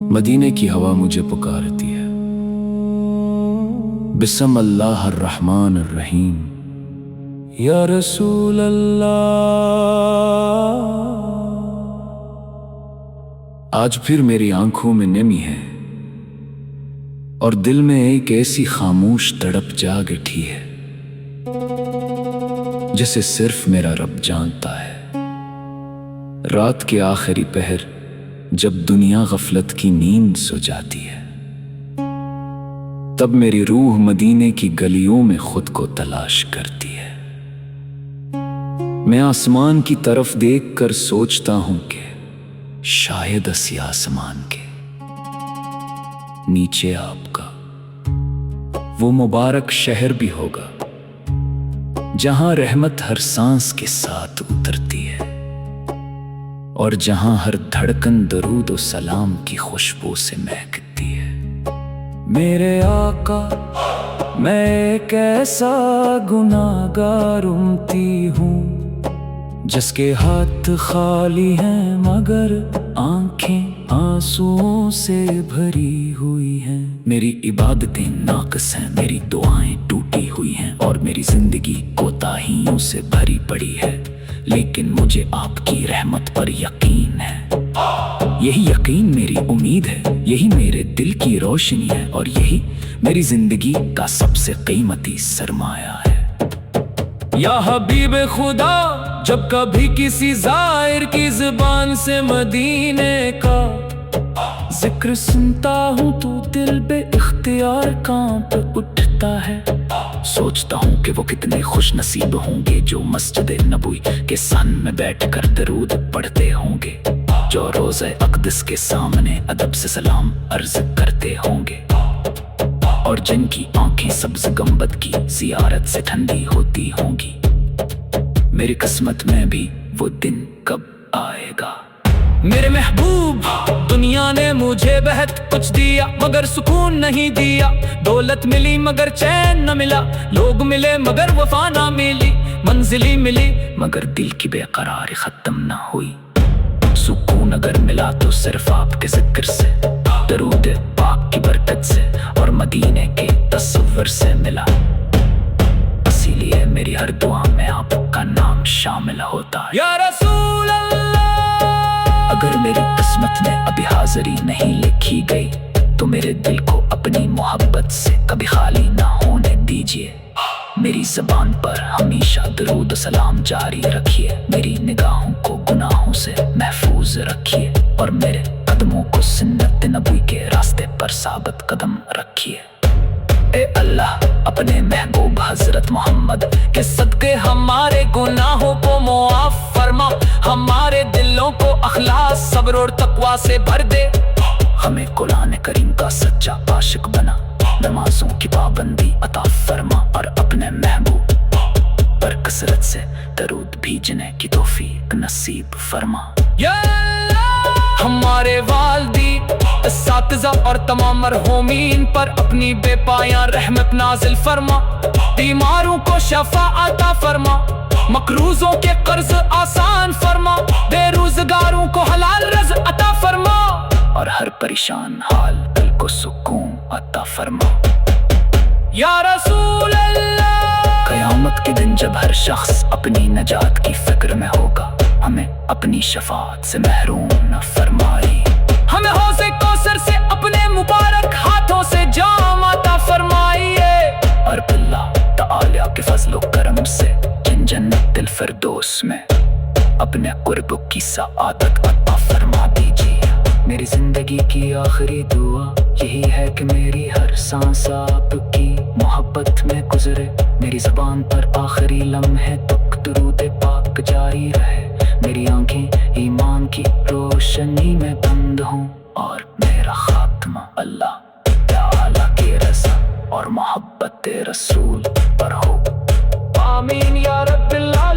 مدینے کی ہوا مجھے پکارتی ہے، بسم اللہ الرحمن الرحیم، یا رسول اللہ۔ آج پھر میری آنکھوں میں نمی ہے اور دل میں ایک ایسی خاموش تڑپ جاگ اٹھی ہے جسے صرف میرا رب جانتا ہے۔ رات کے آخری پہر جب دنیا غفلت کی نیند سو جاتی ہے، تب میری روح مدینے کی گلیوں میں خود کو تلاش کرتی ہے۔ میں آسمان کی طرف دیکھ کر سوچتا ہوں کہ شاید اسی آسمان کے نیچے آپ کا وہ مبارک شہر بھی ہوگا جہاں رحمت ہر سانس کے ساتھ اترتی ہے اور جہاں ہر دھڑکن درود و سلام کی خوشبو سے مہکتی ہے۔ میرے آقا، میں ایک ایسا گناہگار امتی ہوں جس کے ہاتھ خالی ہیں مگر آنکھیں آنسوؤں سے بھری ہوئی ہیں۔ میری عبادتیں ناقص ہیں، میری دعائیں ٹوٹی ہوئی ہیں اور میری زندگی کوتاہیوں سے بھری پڑی ہے، لیکن مجھے آپ کی رحمت پر یقین ہے۔ یہی یقین میری امید ہے، یہی میرے دل کی روشنی ہے اور یہی میری زندگی کا سب سے قیمتی سرمایہ ہے۔ یا حبیب خدا، جب کبھی کسی زائر کی زبان سے مدینے کا ذکر سنتا ہوں تو دل بے اختیار کانپ اٹھتا ہے۔ سوچتا ہوں کہ وہ کتنے خوش نصیب ہوں گے جو مسجد نبوی کے سن میں بیٹھ کر درود پڑھتے ہوں گے، جو روضہ اقدس کے سامنے ادب سے سلام عرض کرتے ہوں گے، اور جن کی آنکھیں سبز گنبد کی زیارت سے ٹھنڈی ہوتی ہوں گی۔ میری قسمت میں بھی وہ دن کب آئے گا؟ میرے محبوب، دنیا نے مجھے بہت کچھ دیا مگر سکون نہیں دیا، دولت ملی مگر چین نہ ملا، لوگ ملے مگر وفا نہ ملی، منزلی ملی مگر دل کی بے قراری ختم نہ ہوئی۔ سکون اگر ملا تو صرف آپ کے ذکر سے، درود پاک کی برکت سے اور مدینے کے تصور سے ملا۔ اسی لیے میری ہر دعا میں آپ کا نام شامل ہوتا ہے۔ یا رسول اللہ، اگر میری قسمت میں ابھی حاضری نہیں لکھی گئی تو میرے دل کو اپنی محبت سے کبھی خالی نہ ہونے دیجیے۔ میری زبان پر ہمیشہ درود و سلام جاری رکھیے، میری نگاہوں کو گناہوں سے محفوظ رکھیے اور میرے قدموں کو سنت نبوی کے راستے پر ثابت قدم رکھیے۔ اے اللہ، اپنے محبوب حضرت محمد کے صدقے ہمارے گناہوں کو معاف فرما، ہمارے دلوں کو اخلاص، صبر اور تقوی سے بھر دے، ہمیں قرآن کریم کا سچا عاشق بنا، نمازوں کی پابندی عطا فرما اور اپنے محبوب پر کثرت سے درود بھیجنے کی توفیق نصیب فرما۔ یا اللہ، ہمارے والدین، اساتذہ اور تمام مرحومین پر اپنی بے پایاں رحمت نازل فرما، بیماروں کو شفا عطا فرما، مقروضوں کے قرض آسان فرما، بے روزگاروں کو حلال رزق عطا فرما اور ہر پریشان حال دل کو سکون عطا فرما۔ یا رسول اللہ، قیامت کے دن جب ہر شخص اپنی نجات کی فکر میں ہوگا، ہمیں اپنی شفاعت سے محروم نہ فرمائی، ہمیں حوض کوثر سے اپنے مبارک ہاتھوں سے جام عطا فرمائیے، اور اللہ تعالی کے فضل و کرم سے جنت الفردوس میں اپنے قرب کی سعادت عطا فرما دیجیے۔ میری زندگی کی آخری دعا یہی ہے کہ میری ہر سانس آپ کی محبت میں گزرے، میری زبان پر آخری لمحے تک درود پاک جاری رہے، میری آنکھیں ایمان کی روشنی میں بند ہوں اور میرا خاتمہ اللہ تعالی کی رضا اور محبت رسول پر ہو۔ آمین یا رب اللہ۔